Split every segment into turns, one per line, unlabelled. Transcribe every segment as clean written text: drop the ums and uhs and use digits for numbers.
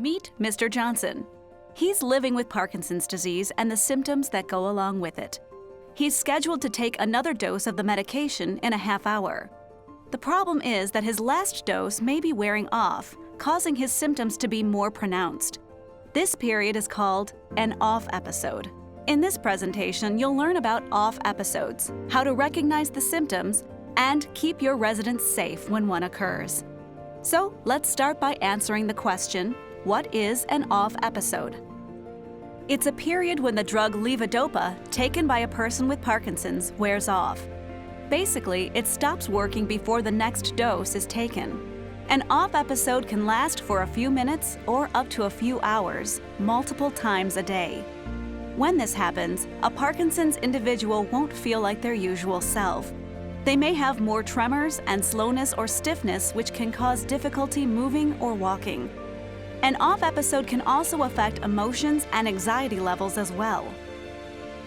Meet Mr. Johnson. He's living with Parkinson's disease and the symptoms that go along with it. He's scheduled to take another dose of the medication in a half hour. The problem is that his last dose may be wearing off, causing his symptoms to be more pronounced. This period is called an off episode. In this presentation, you'll learn about off episodes, how to recognize the symptoms, and keep your residents safe when one occurs. So let's start by answering the question, what is an off episode? It's a period when the drug levodopa, taken by a person with Parkinson's, wears off. Basically, it stops working before the next dose is taken. An off episode can last for a few minutes or up to a few hours, multiple times a day. When this happens, a Parkinson's individual won't feel like their usual self. They may have more tremors and slowness or stiffness, which can cause difficulty moving or walking. An off episode can also affect emotions and anxiety levels as well.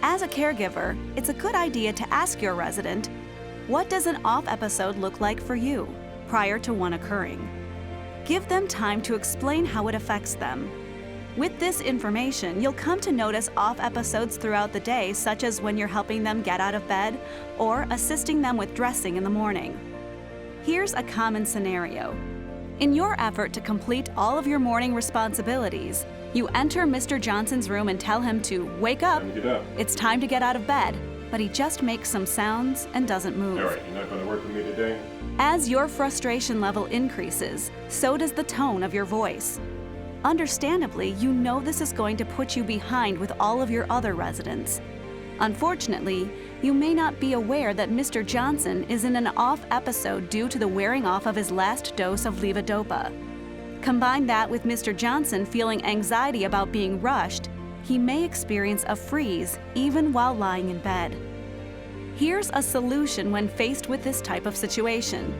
As a caregiver, it's a good idea to ask your resident, what does an off episode look like for you prior to one occurring? Give them time to explain how it affects them. With this information, you'll come to notice off episodes throughout the day, such as when you're helping them get out of bed or assisting them with dressing in the morning. Here's a common scenario. In your effort to complete all of your morning responsibilities, you enter Mr. Johnson's room and tell him to wake up. It's time to get out of bed, but he just makes some sounds and doesn't move.
All right, you're not going to work with me today?
As your frustration level increases, so does the tone of your voice. Understandably, you know this is going to put you behind with all of your other residents. Unfortunately, you may not be aware that Mr. Johnson is in an off episode due to the wearing off of his last dose of levodopa. Combine that with Mr. Johnson feeling anxiety about being rushed, he may experience a freeze even while lying in bed. Here's a solution when faced with this type of situation.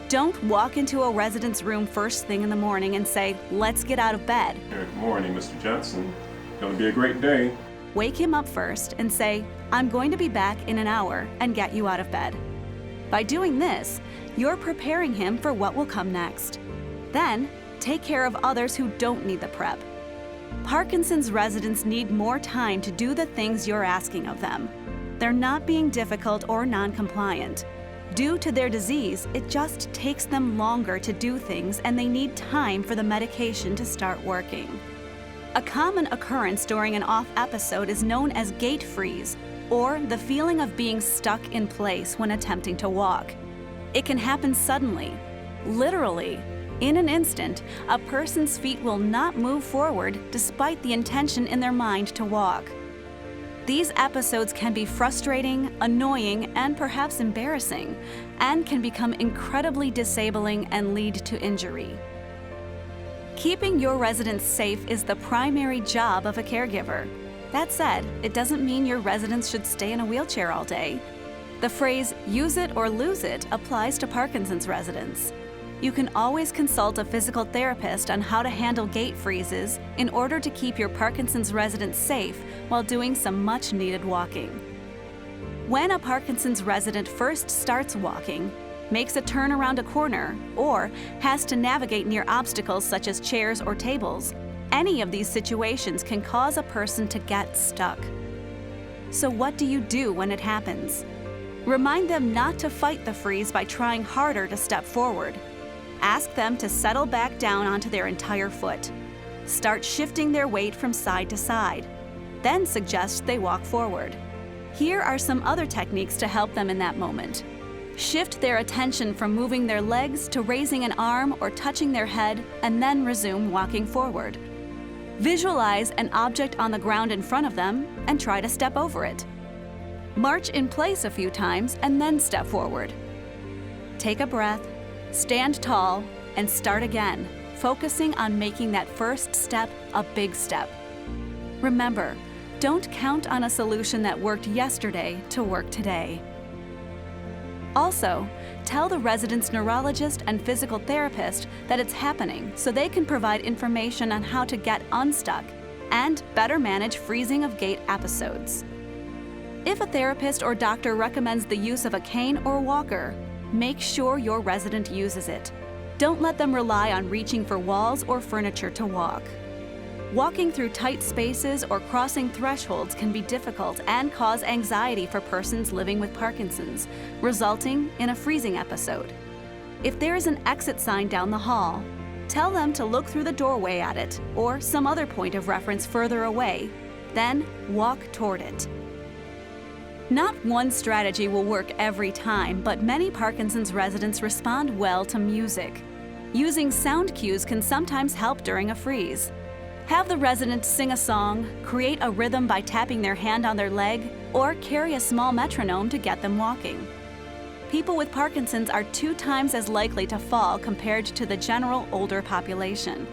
Don't walk into a resident's room first thing in the morning and say, "Let's get out of bed."
Good morning, Mr. Johnson. Gonna be a great day.
Wake him up first and say, "I'm going to be back in an hour," and get you out of bed. By doing this, you're preparing him for what will come next. Then, take care of others who don't need the prep. Parkinson's residents need more time to do the things you're asking of them. They're not being difficult or non-compliant. Due to their disease, it just takes them longer to do things, and they need time for the medication to start working. A common occurrence during an off episode is known as gait freeze, or the feeling of being stuck in place when attempting to walk. It can happen suddenly. Literally, in an instant, a person's feet will not move forward despite the intention in their mind to walk. These episodes can be frustrating, annoying, and perhaps embarrassing, and can become incredibly disabling and lead to injury. Keeping your residents safe is the primary job of a caregiver. That said, it doesn't mean your residents should stay in a wheelchair all day. The phrase, "use it or lose it," applies to Parkinson's residents. You can always consult a physical therapist on how to handle gait freezes in order to keep your Parkinson's residents safe while doing some much-needed walking. When a Parkinson's resident first starts walking, makes a turn around a corner, or has to navigate near obstacles such as chairs or tables, any of these situations can cause a person to get stuck. So what do you do when it happens? Remind them not to fight the freeze by trying harder to step forward. Ask them to settle back down onto their entire foot. Start shifting their weight from side to side. Then suggest they walk forward. Here are some other techniques to help them in that moment. Shift their attention from moving their legs to raising an arm or touching their head, and then resume walking forward. Visualize an object on the ground in front of them and try to step over it. March in place a few times and then step forward. Take a breath, stand tall, and start again, focusing on making that first step a big step. Remember, don't count on a solution that worked yesterday to work today. Also, tell the resident's neurologist and physical therapist that it's happening so they can provide information on how to get unstuck and better manage freezing of gait episodes. If a therapist or doctor recommends the use of a cane or walker, make sure your resident uses it. Don't let them rely on reaching for walls or furniture to walk. Walking through tight spaces or crossing thresholds can be difficult and cause anxiety for persons living with Parkinson's, resulting in a freezing episode. If there is an exit sign down the hall, tell them to look through the doorway at it or some other point of reference further away, then walk toward it. Not one strategy will work every time, but many Parkinson's residents respond well to music. Using sound cues can sometimes help during a freeze. Have the resident sing a song, create a rhythm by tapping their hand on their leg, or carry a small metronome to get them walking. People with Parkinson's are 2 times as likely to fall compared to the general older population.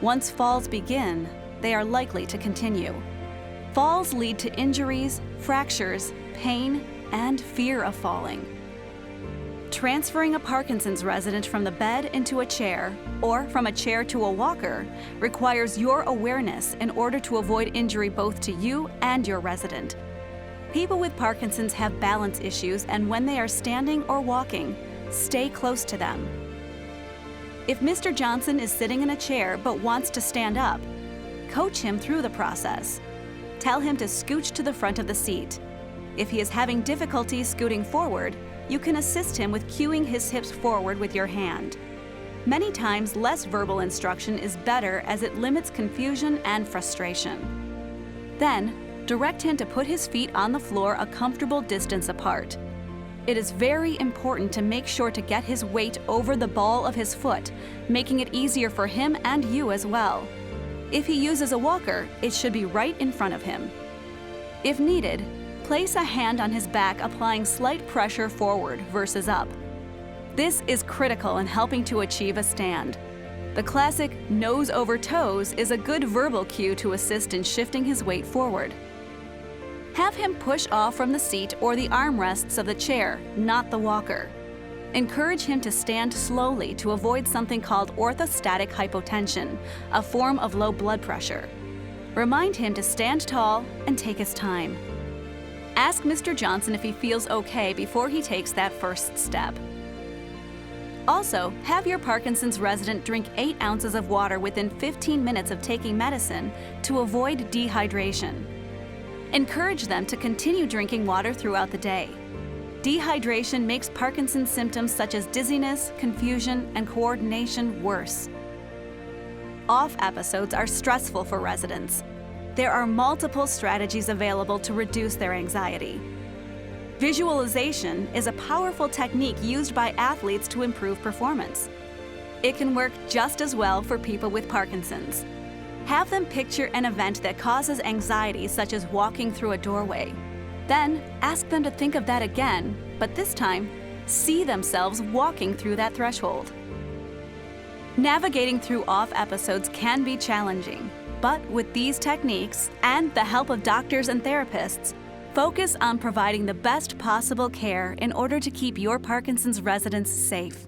Once falls begin, they are likely to continue. Falls lead to injuries, fractures, pain, and fear of falling. Transferring a Parkinson's resident from the bed into a chair or from a chair to a walker requires your awareness in order to avoid injury both to you and your resident. People with Parkinson's have balance issues, and when they are standing or walking, stay close to them. If Mr. Johnson is sitting in a chair but wants to stand up, coach him through the process. Tell him to scooch to the front of the seat. If he is having difficulty scooting forward, you can assist him with cueing his hips forward with your hand. Many times, less verbal instruction is better as it limits confusion and frustration. Then, direct him to put his feet on the floor a comfortable distance apart. It is very important to make sure to get his weight over the ball of his foot, making it easier for him and you as well. If he uses a walker, it should be right in front of him. If needed, place a hand on his back, applying slight pressure forward versus up. This is critical in helping to achieve a stand. The classic nose over toes is a good verbal cue to assist in shifting his weight forward. Have him push off from the seat or the armrests of the chair, not the walker. Encourage him to stand slowly to avoid something called orthostatic hypotension, a form of low blood pressure. Remind him to stand tall and take his time. Ask Mr. Johnson if he feels okay before he takes that first step. Also, have your Parkinson's resident drink 8 ounces of water within 15 minutes of taking medicine to avoid dehydration. Encourage them to continue drinking water throughout the day. Dehydration makes Parkinson's symptoms such as dizziness, confusion, and coordination worse. Off episodes are stressful for residents. There are multiple strategies available to reduce their anxiety. Visualization is a powerful technique used by athletes to improve performance. It can work just as well for people with Parkinson's. Have them picture an event that causes anxiety, such as walking through a doorway. Then ask them to think of that again, but this time, see themselves walking through that threshold. Navigating through off episodes can be challenging, but with these techniques and the help of doctors and therapists, focus on providing the best possible care in order to keep your Parkinson's residents safe.